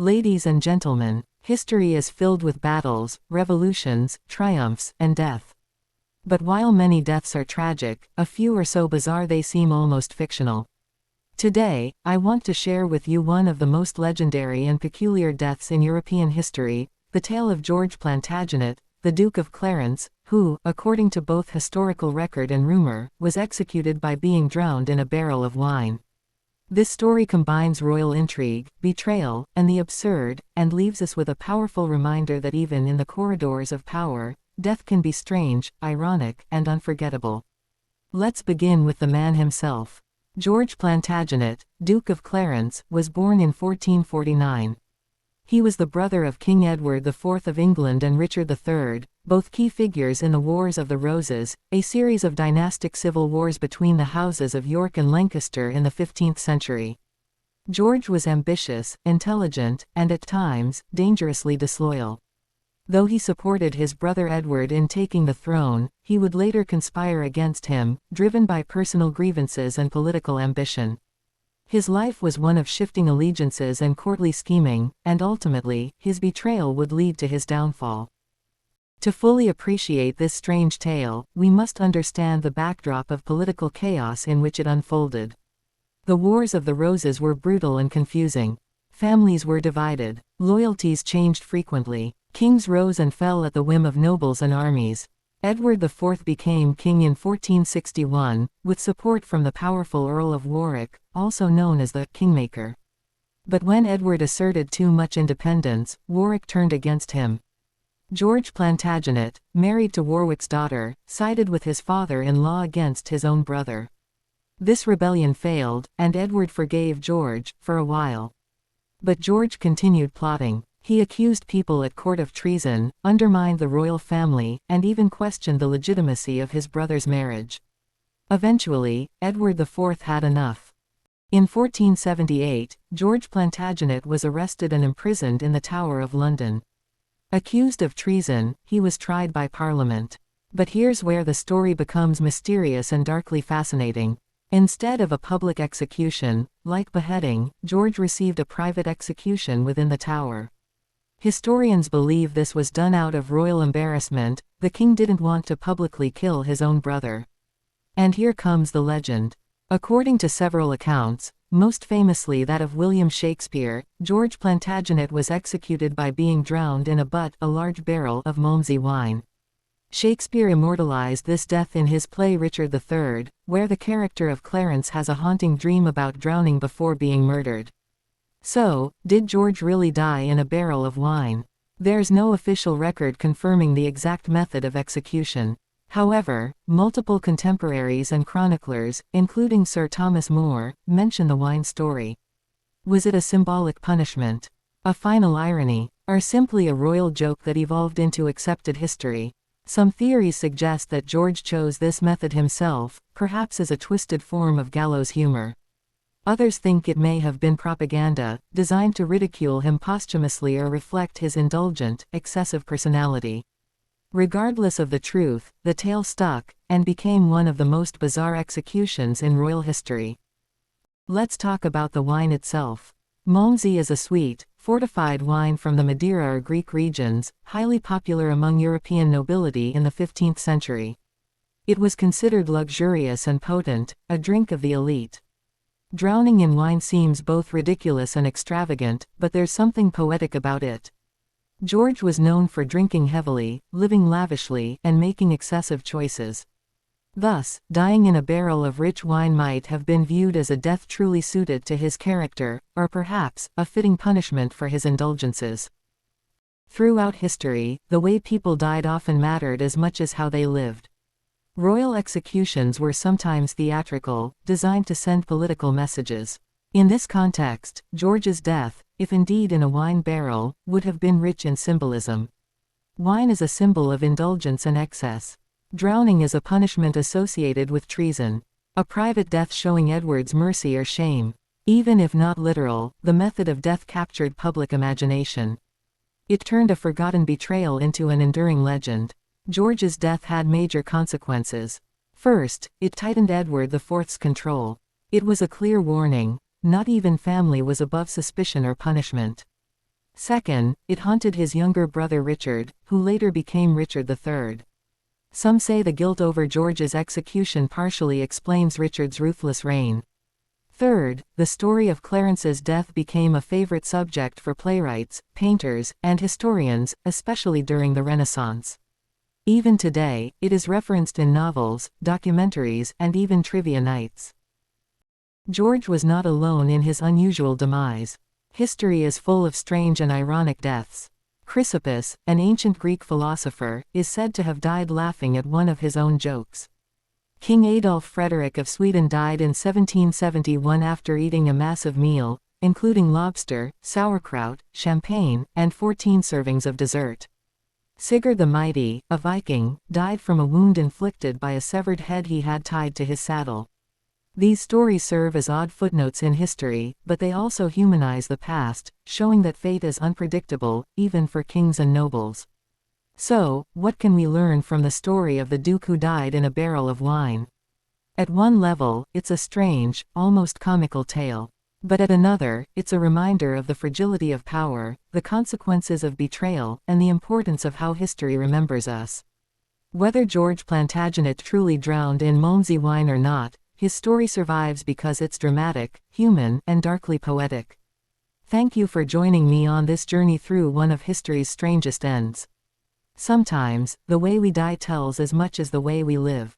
Ladies and gentlemen, history is filled with battles, revolutions, triumphs, and death. But while many deaths are tragic, a few are so bizarre they seem almost fictional. Today, I want to share with you one of the most legendary and peculiar deaths in European history, the tale of George Plantagenet, the Duke of Clarence, who, according to both historical record and rumor, was executed by being drowned in a barrel of wine. This story combines royal intrigue, betrayal, and the absurd, and leaves us with a powerful reminder that even in the corridors of power, death can be strange, ironic, and unforgettable. Let's begin with the man himself. George Plantagenet, Duke of Clarence, was born in 1449. He was the brother of King Edward IV of England and Richard III, both key figures in the Wars of the Roses, a series of dynastic civil wars between the houses of York and Lancaster in the 15th century. George was ambitious, intelligent, and at times, dangerously disloyal. Though he supported his brother Edward in taking the throne, he would later conspire against him, driven by personal grievances and political ambition. His life was one of shifting allegiances and courtly scheming, and ultimately, his betrayal would lead to his downfall. To fully appreciate this strange tale, we must understand the backdrop of political chaos in which it unfolded. The Wars of the Roses were brutal and confusing. Families were divided. Loyalties changed frequently. Kings rose and fell at the whim of nobles and armies. Edward IV became king in 1461, with support from the powerful Earl of Warwick, also known as the Kingmaker. But when Edward asserted too much independence, Warwick turned against him. George Plantagenet, married to Warwick's daughter, sided with his father-in-law against his own brother. This rebellion failed, and Edward forgave George, for a while. But George continued plotting. He accused people at court of treason, undermined the royal family, and even questioned the legitimacy of his brother's marriage. Eventually, Edward IV had enough. In 1478, George Plantagenet was arrested and imprisoned in the Tower of London. Accused of treason, he was tried by Parliament. But here's where the story becomes mysterious and darkly fascinating. Instead of a public execution, like beheading, George received a private execution within the Tower. Historians believe this was done out of royal embarrassment. The king didn't want to publicly kill his own brother. And here comes the legend. According to several accounts, most famously that of William Shakespeare, George Plantagenet was executed by being drowned in a large barrel of Malmsey wine. Shakespeare immortalized this death in his play Richard III, where the character of Clarence has a haunting dream about drowning before being murdered. So, did George really die in a barrel of wine? There's no official record confirming the exact method of execution. However, multiple contemporaries and chroniclers, including Sir Thomas More, mention the wine story. Was it a symbolic punishment, a final irony, or simply a royal joke that evolved into accepted history? Some theories suggest that George chose this method himself, perhaps as a twisted form of gallows humor. Others think it may have been propaganda, designed to ridicule him posthumously or reflect his indulgent, excessive personality. Regardless of the truth, the tale stuck, and became one of the most bizarre executions in royal history. Let's talk about the wine itself. Malmsey is a sweet, fortified wine from the Madeira or Greek regions, highly popular among European nobility in the 15th century. It was considered luxurious and potent, a drink of the elite. Drowning in wine seems both ridiculous and extravagant, but there's something poetic about it. George was known for drinking heavily, living lavishly, and making excessive choices. Thus, dying in a barrel of rich wine might have been viewed as a death truly suited to his character, or perhaps, a fitting punishment for his indulgences. Throughout history, the way people died often mattered as much as how they lived. Royal executions were sometimes theatrical, designed to send political messages. In this context, George's death, if indeed in a wine barrel, would have been rich in symbolism. Wine is a symbol of indulgence and excess. Drowning is a punishment associated with treason. A private death showing Edward's mercy or shame. Even if not literal, the method of death captured public imagination. It turned a forgotten betrayal into an enduring legend. George's death had major consequences. First, it tightened Edward IV's control. It was a clear warning. Not even family was above suspicion or punishment. Second, it haunted his younger brother Richard, who later became Richard III. Some say the guilt over George's execution partially explains Richard's ruthless reign. Third, the story of Clarence's death became a favorite subject for playwrights, painters, and historians, especially during the Renaissance. Even today, it is referenced in novels, documentaries, and even trivia nights. George was not alone in his unusual demise. History is full of strange and ironic deaths. Chrysippus, an ancient Greek philosopher, is said to have died laughing at one of his own jokes. King Adolf Frederick of Sweden died in 1771 after eating a massive meal, including lobster, sauerkraut, champagne, and 14 servings of dessert. Sigurd the Mighty, a Viking, died from a wound inflicted by a severed head he had tied to his saddle. These stories serve as odd footnotes in history, but they also humanize the past, showing that fate is unpredictable, even for kings and nobles. So, what can we learn from the story of the Duke who died in a barrel of wine? At one level, it's a strange, almost comical tale. But at another, it's a reminder of the fragility of power, the consequences of betrayal, and the importance of how history remembers us. Whether George Plantagenet truly drowned in Malmsey wine or not, his story survives because it's dramatic, human, and darkly poetic. Thank you for joining me on this journey through one of history's strangest ends. Sometimes, the way we die tells as much as the way we live.